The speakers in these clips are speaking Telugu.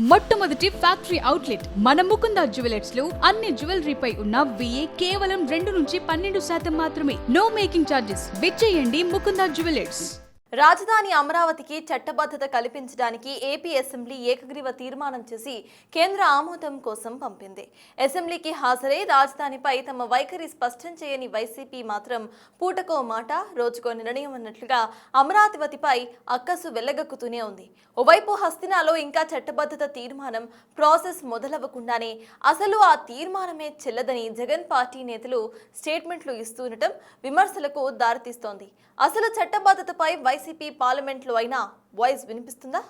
మొట్టమొదటి ఫ్యాక్టరీ అవుట్లెట్ మన ముకుందా జ్యువెలర్స్ లో అన్ని జ్యువెలరీపై ఉన్న VA కేవలం 2 నుంచి 12% మాత్రమే. No making charges. విచ్చేయండి ముకుందా జ్యువెలర్స్. రాజధాని అమరావతికి చట్టబద్ధత కల్పించడానికి ఏపీ అసెంబ్లీ ఏకగ్రీవ తీర్మానం చేసి కేంద్ర ఆమోదం కోసం పంపింది. అసెంబ్లీకి హాజరై రాజధానిపై తమ వైఖరి స్పష్టం చేయని వైసీపీ మాత్రం పూటకో మాట రోజుకో నిర్ణయం అన్నట్లుగా అమరావతిపై అక్కసు వెళ్లగక్కుతూనే ఉంది. ఓవైపు హస్తినాలో ఇంకా చట్టబద్ధత తీర్మానం ప్రాసెస్ మొదలవ్వకుండానే అసలు ఆ తీర్మానమే చెల్లదని జగన్ పార్టీ నేతలు స్టేట్మెంట్లు ఇస్తుండటం విమర్శలకు దారితీస్తోంది. అసలు చట్టబద్ధతపై వైసీపీ పార్లమెంట్లో అయినా వాయిస్ వినిపిస్తుందా?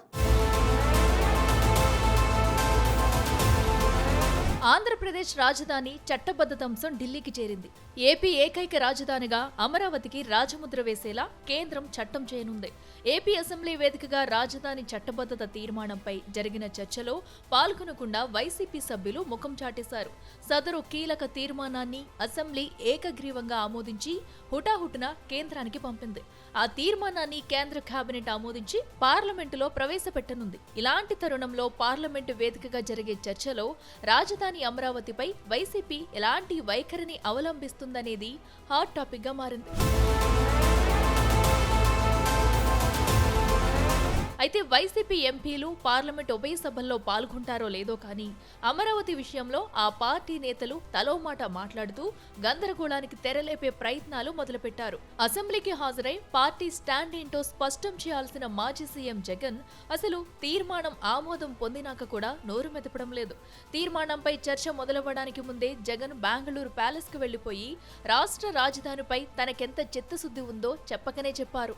ఆంధ్రప్రదేశ్ రాజధాని చట్టబద్ధత అంశం ఢిల్లీకి చేరింది. ఏపీ ఏకైక రాజధానిగా అమరావతికి రాజముద్ర వేసేలా కేంద్రం చట్టం చేయనుంది. ఏపీ అసెంబ్లీ వేదికగా రాజధాని చట్టబద్ధత తీర్మానంపై జరిగిన చర్చలో పాల్గొనకుండా వైసీపీ సభ్యులు ముఖం చాటేశారు. సదరు కీలక తీర్మానాన్ని అసెంబ్లీ ఏకగ్రీవంగా ఆమోదించి హుటాహుటిన కేంద్రానికి పంపింది. ఆ తీర్మానాన్ని కేంద్ర కేబినెట్ ఆమోదించి పార్లమెంటులో ప్రవేశపెట్టనుంది. ఇలాంటి తరుణంలో పార్లమెంటు వేదికగా జరిగే చర్చలో రాజధాని అమరావతిపై వైసీపీ ఎలాంటి వైఖరిని అవలంబిస్తుందనేది హాట్ టాపిక్ గా మారింది. అయితే వైసీపీ ఎంపీలు పార్లమెంట్ ఉభయ సభల్లో పాల్గొంటారో లేదో కానీ అమరావతి విషయంలో ఆ పార్టీ నేతలు తలో మాట మాట్లాడుతూ గందరగోళానికి తెరలేపే ప్రయత్నాలు మొదలుపెట్టారు. అసెంబ్లీకి హాజరై పార్టీ స్టాండ్ ఏంటో స్పష్టం చేయాల్సిన మాజీ సీఎం జగన్ అసలు తీర్మానం ఆమోదం పొందినాక కూడా నోరు మెదపడం లేదు. తీర్మానంపై చర్చ మొదలవ్వడానికి ముందే జగన్ బెంగళూరు ప్యాలెస్ కు వెళ్లిపోయి రాష్ట్ర రాజధానిపై తనకెంత చిత్తశుద్ధి ఉందో చెప్పకనే చెప్పారు.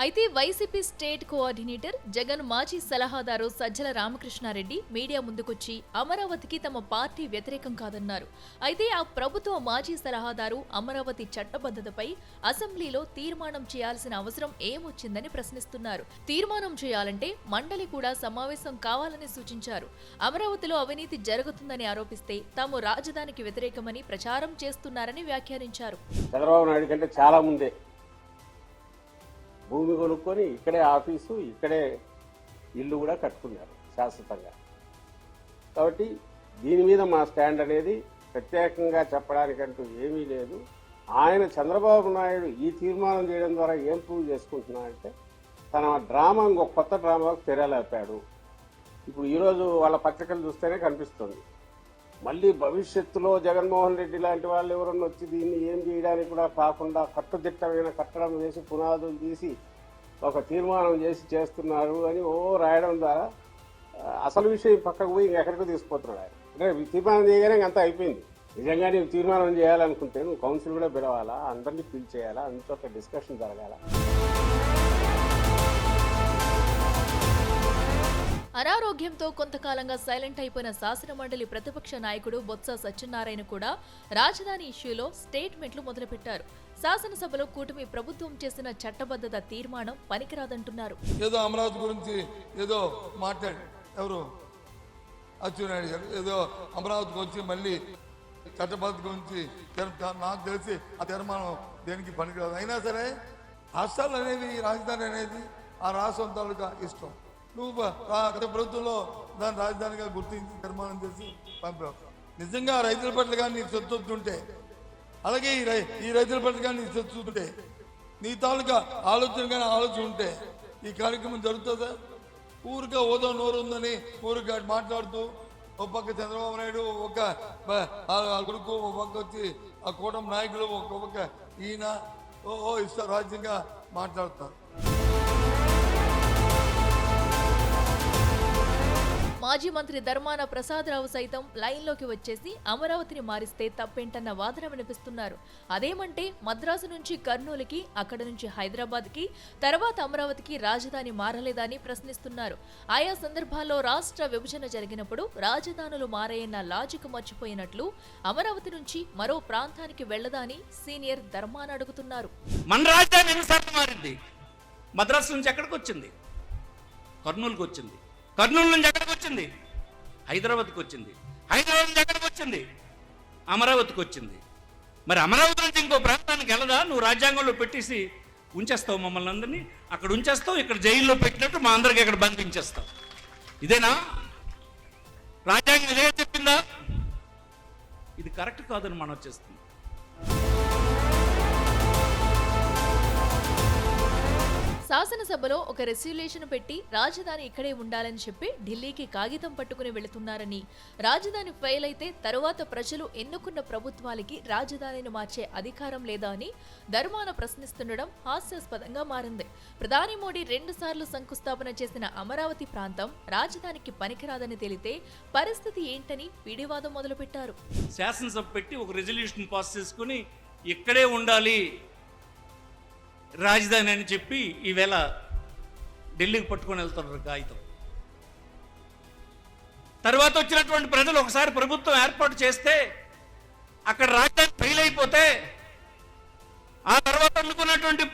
అయితే వైసీపీ స్టేట్ కోఆర్డినేటర్ జగన్ మాజీ సలహాదారు సజ్జల రామకృష్ణారెడ్డి మీడియా ముందుకొచ్చి అమరావతికి తమ పార్టీ వ్యతిరేకం కాదన్నారు. అయితే ఆ ప్రభుత్వ మాజీ సలహాదారు అమరావతి చట్టబద్ధతపై అసెంబ్లీలో తీర్మానం చేయాల్సిన అవసరం ఏమొచ్చిందని ప్రశ్నిస్తున్నారు. తీర్మానం చేయాలంటే మండలి కూడా సమావేశం కావాలని సూచించారు. అమరావతిలో అవినీతి జరుగుతుందని ఆరోపిస్తే తాము రాజధానికి వ్యతిరేకమని ప్రచారం చేస్తున్నారని వ్యాఖ్యానించారు. చంద్రబాబు నాయుడు కంటే చాలా ముందే భూమి కొనుక్కొని ఇక్కడే ఆఫీసు, ఇక్కడే ఇల్లు కూడా కట్టుకున్నారు శాశ్వతంగా. కాబట్టి దీని మీద మా స్టాండ్ అనేది ప్రత్యేకంగా చెప్పడానికంటూ ఏమీ లేదు. ఆయన చంద్రబాబు నాయుడు ఈ తీర్మానం చేయడం ద్వారా ఏం ప్రూవ్ చేసుకుంటున్నాడంటే తన డ్రామా ఇంకొక కొత్త డ్రామాకు తెరలేపాడు. ఇప్పుడు ఈరోజు వాళ్ళ పత్రికలు చూస్తేనే కనిపిస్తుంది. మళ్ళీ భవిష్యత్తులో జగన్మోహన్ రెడ్డి లాంటి వాళ్ళు ఎవరన్నా వచ్చి దీన్ని ఏం చేయడానికి కూడా కాకుండా కట్టుదిట్టమైన కట్టడం వేసి పునాదులు తీసి ఒక తీర్మానం చేసి చేస్తున్నారు అని రాయడం ద్వారా అసలు విషయం పక్కకు పోయి ఇంకెక్కడికో తీసుకుపోతున్నాడు ఆయన. అంటే తీర్మానం చేయగానే అంతా అయిపోయింది. నిజంగా నీవు తీర్మానం చేయాలనుకుంటే నువ్వు కౌన్సిల్ కూడా పిలవాలా, అందరినీ పిలిచి చేయాలా, అందులో ఒక డిస్కషన్ జరగాల. అనారోగ్యంతో కొంతకాలంగా సైలెంట్ అయిపోయిన శాసనమండలి ప్రతిపక్ష నాయకుడు బొత్స సత్యనారాయణ కూడా రాజధాని ఇష్యూలో స్టేట్మెంట్లు మొదలుపెట్టారు. శాసనసభలో కూటమి ప్రభుత్వం చేసిన చట్టబద్ధత తీర్మానం పనికిరాదంటున్నారు. ఏదో అమరావతి గురించి ఏదో మాట్లాడి ఎవరు అచ్చెన్నాయుడు గారు ఏదో అమరావతికి వచ్చి మళ్ళీ చట్టబద్ధత గురించి నాకు తెలిసి ఆ తీర్మానం దేనికి పనికిరాదు. అయినా సరే రాష్ట్రాలు అనేవి, రాజధాని అనేది ఆ రాష్ట్రం తాలూకా ఇష్టం. నువ్వు ప్రభుత్వంలో దాని రాజధానిగా గుర్తించి తీర్మానం చేసి పంపావు. నిజంగా రైతుల పట్ల కానీ నీకు సొత్తు ఉంటే, అలాగే ఈ రైతుల పట్ల కానీ నీకు సొత్తు ఉంటే, నీ తాలూకా ఆలోచన ఉంటే ఈ కార్యక్రమం జరుగుతుందా? ఊరిగా ఓదో నోరు ఉందని ఊరిగా మాట్లాడుతూ ఒక పక్క చంద్రబాబు నాయుడు, ఒక కొడుకు, ఒక పక్క వచ్చి ఆ కూటమి నాయకులు, ఒక పక్క ఈయన ఇష్ట రాజ్యంగా మాట్లాడుతారు. మాజీ మంత్రి ధర్మాన ప్రసాదరావు సైతం లైన్లోకి వచ్చేసి అమరావతిని మారిస్తే తప్పేంటన్న వాదన వినిపిస్తున్నారు. అదేమంటే మద్రాసు నుంచి కర్నూలుకి, అక్కడ నుంచి హైదరాబాద్కి, తర్వాత అమరావతికి రాజధాని మారలేదని ప్రశ్నిస్తున్నారు. ఆయా సందర్భాల్లో రాష్ట్ర విభజన జరిగినప్పుడు రాజధానులు మారాయన్న లాజిక్ మర్చిపోయినట్లు అమరావతి నుంచి మరో ప్రాంతానికి వెళ్లదా అని సీనియర్ ధర్మాన అడుగుతున్నారు. మన రాజధాని ఎన్నిసార్లు మారింది? మద్రాసు నుంచి ఎక్కడికి వచ్చింది? కర్నూలుకి వచ్చింది. కర్నూలు నుంచి ఎక్కడికి వచ్చింది? హైదరాబాద్కి వచ్చింది. హైదరాబాద్ నుంచి ఎక్కడికి వచ్చింది? అమరావతికి వచ్చింది. మరి అమరావతి నుంచి ఇంకో ప్రాంతానికి వెళ్ళదా? నువ్వు రాజ్యాంగంలో పెట్టేసి ఉంచేస్తావు మమ్మల్ని అందరినీ, అక్కడ ఉంచేస్తావు, ఇక్కడ జైల్లో పెట్టినట్టు మా అందరికి ఇక్కడ బంధించేస్తావు. ఇదేనా రాజ్యాంగం? ఇదే చెప్పిందా? ఇది కరెక్ట్ కాదని మనం వచ్చేస్తుంది. శాసనసభలో ఒక రెస్యులేషన్ పెట్టి రాజధాని ఇక్కడే ఉండాలని చెప్పి ఢిల్లీకి కాగితం పట్టుకుని వెళుతున్నారని, రాజధాని ఫెయిల్ అయితే తరువాత ప్రజలు ఎన్నుకున్న ప్రభుత్వాలకి రాజధానిని మార్చే అధికారం లేదా అని ధర్మాన ప్రశ్నిస్తుండడం హాస్యాస్పదంగా మారింది. ప్రధాని మోడీ 2 సార్లు శంకుస్థాపన చేసిన అమరావతి ప్రాంతం రాజధానికి పనికిరాదని తేలితే పరిస్థితి ఏంటని పిడివాదం మొదలుపెట్టారు. శాసనసభ పెట్టి ఒక రెజల్యూషన్ పాస్ చేసుకుని ఇక్కడే ఉండాలి రాజధాని అని చెప్పి ఈవేళ ఢిల్లీకి పట్టుకొని వెళ్తున్నారు కాగితం. తర్వాత వచ్చినటువంటి ప్రజలు ఒకసారి ప్రభుత్వం ఏర్పాటు చేస్తే అక్కడ రాజధాని ఫెయిల్ అయిపోతే ఆ తర్వాత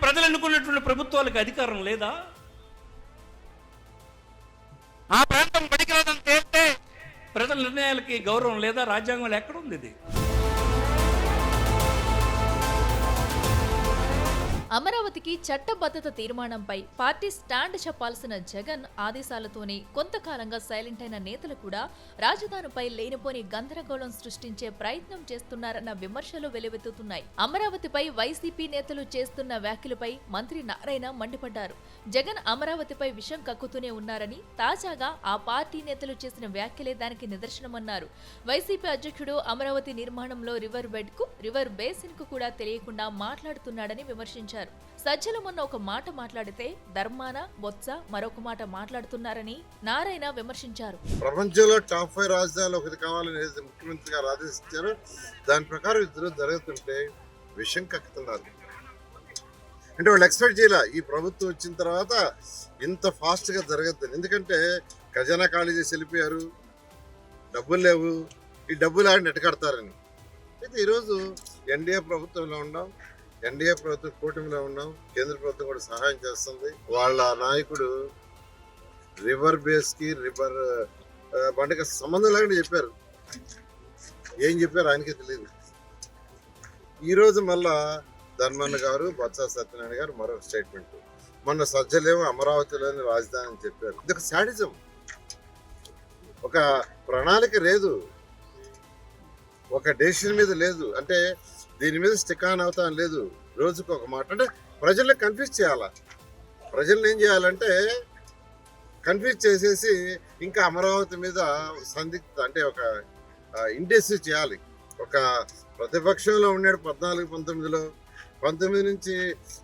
ప్రజలు ఎన్నుకున్నటువంటి ప్రభుత్వాలకు అధికారం లేదా? ఆ ప్రాంతం పనికిరాదని తేలితే ప్రజల నిర్ణయాలకి గౌరవం లేదా? రాజ్యాంగంలో ఎక్కడుంది ఇది? అమరావతికి చట్టబద్ధత తీర్మానంపై పార్టీ స్టాండ్ చెప్పాల్సిన జగన్ ఆదేశాలతోనే కొంతకాలంగా సైలెంట్ అయిన నేతలు కూడా రాజధానిపై లేనిపోని గందరగోళం సృష్టించే ప్రయత్నం చేస్తున్నారన్న విమర్శలు వెలువెత్తుతున్నాయి. అమరావతిపై వైసీపీ నేతలు చేస్తున్న వ్యాఖ్యలపై మంత్రి నారాయణ మండిపడ్డారు. జగన్ అమరావతిపై విషం కక్కుతూనే ఉన్నారని, తాజాగా ఆ పార్టీ నేతలు చేసిన వ్యాఖ్యలే దానికి నిదర్శనమన్నారు. వైసీపీ అధ్యక్షుడు అమరావతి నిర్మాణంలో రివర్ బెడ్ కు, రివర్ బేసిన్ కు కూడా తెలియకుండా మాట్లాడుతున్నాడని విమర్శించారు. సజ్జల మొన్న ఒక మాట మాట్లాడితే ధర్మాన, బొత్స మరొక మాట మాట్లాడుతున్నారని నారాయణ విమర్శించారు. ప్రపంచంలో టాప్ 5 రాజధానులు ఒకటి కావాలని ముఖ్యమంత్రి గారు ఆదేశించారు. దాని ప్రకారం ఇద్దరు జరుగుతుంటే విషయం కక్కుతున్నారు. అంటే వాళ్ళు ఎక్స్పెక్ట్ చేయాల ఈ ప్రభుత్వం వచ్చిన తర్వాత ఇంత ఫాస్ట్గా జరగద్దని. ఎందుకంటే ఖజానా ఖాళీ చేసి వెళ్ళిపోయారు, డబ్బులు లేవు, ఈ డబ్బులు ఆడిని ఎట్టకడతారని. అయితే ఈరోజు ఎన్డీఏ ప్రభుత్వంలో ఉన్నాం, ఎన్డీఏ ప్రభుత్వం కూటమిలో ఉన్నాం, కేంద్ర ప్రభుత్వం కూడా సహాయం చేస్తుంది. వాళ్ళ నాయకుడు రివర్ బేస్కి రివర్ బండకి సంబంధం లేకుండా చెప్పారు. ఏం చెప్పారు ఆయనకే తెలియదు. ఈరోజు మళ్ళా ధర్మన్న గారు, బొత్స సత్యనారాయణ గారు మరొక స్టేట్మెంట్, మొన్న సజ్జలేమో అమరావతిలోని రాజధాని అని చెప్పారు. ఇది ఒక శాడిజం, ఒక ప్రణాళిక లేదు, ఒక డెసిషన్ మీద లేదు, అంటే దీని మీద స్టిక్ ఆన్ అవుతాం లేదు. రోజుకు ఒక మాట, అంటే ప్రజల్ని కన్ఫ్యూజ్ చేయాలా. ప్రజల్ని ఏం చేయాలంటే కన్ఫ్యూజ్ చేసేసి ఇంకా అమరావతి మీద సందిగ్ధ, అంటే ఒక ఇండెసివ్ చేయాలి. ఒక ప్రతిపక్షంలో ఉన్నాడు 14-19లో, 19 నుంచి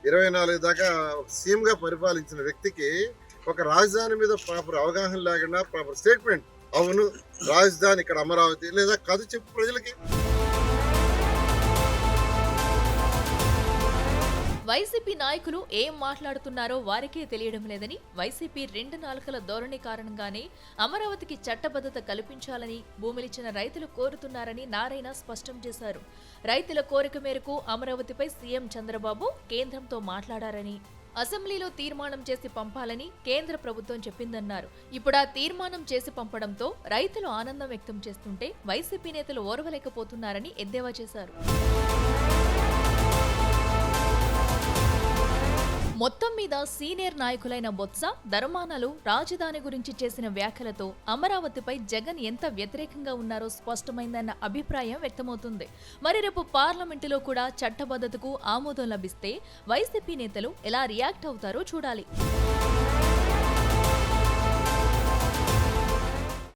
24 దాకా సీఎంగా పరిపాలించిన వ్యక్తికి ఒక రాజధాని మీద ప్రాపర్ అవగాహన లేకుండా ప్రాపర్ స్టేట్మెంట్, అవును రాజధాని ఇక్కడ అమరావతి లేదా కాదు చెప్పు ప్రజలకి. వైసీపీ నాయకులు ఏం మాట్లాడుతున్నారో వారికే తెలియడం లేదని, వైసీపీ 2 నాలుకల ధోరణి కారణంగానే అమరావతికి చట్టబద్ధత కల్పించాలని భూమిలిచ్చిన రైతులు కోరుతున్నారని నారాయణ స్పష్టం చేశారు. రైతుల కోరిక మేరకు అమరావతిపై సీఎం చంద్రబాబు కేంద్రంతో మాట్లాడారని, అసెంబ్లీలో తీర్మానం చేసి పంపాలని కేంద్ర ప్రభుత్వం చెప్పిందన్నారు. ఇప్పుడు ఆ తీర్మానం చేసి పంపడంతో రైతులు ఆనందం వ్యక్తం చేస్తుంటే వైసీపీ నేతలు ఓర్వలేకపోతున్నారని ఎద్దేవా చేశారు. మొత్తం మీద సీనియర్ నాయకులైన బొత్స, ధర్మానలు రాజధాని గురించి చేసిన వ్యాఖ్యలతో అమరావతిపై జగన్ ఎంత వ్యతిరేకంగా ఉన్నారో స్పష్టమైందన్న అభిప్రాయం వ్యక్తమవుతుంది. మరి రేపు పార్లమెంటులో కూడా చట్టబద్ధతకు ఆమోదం లభిస్తే వైసీపీ నేతలు ఎలా రియాక్ట్ అవుతారో చూడాలి.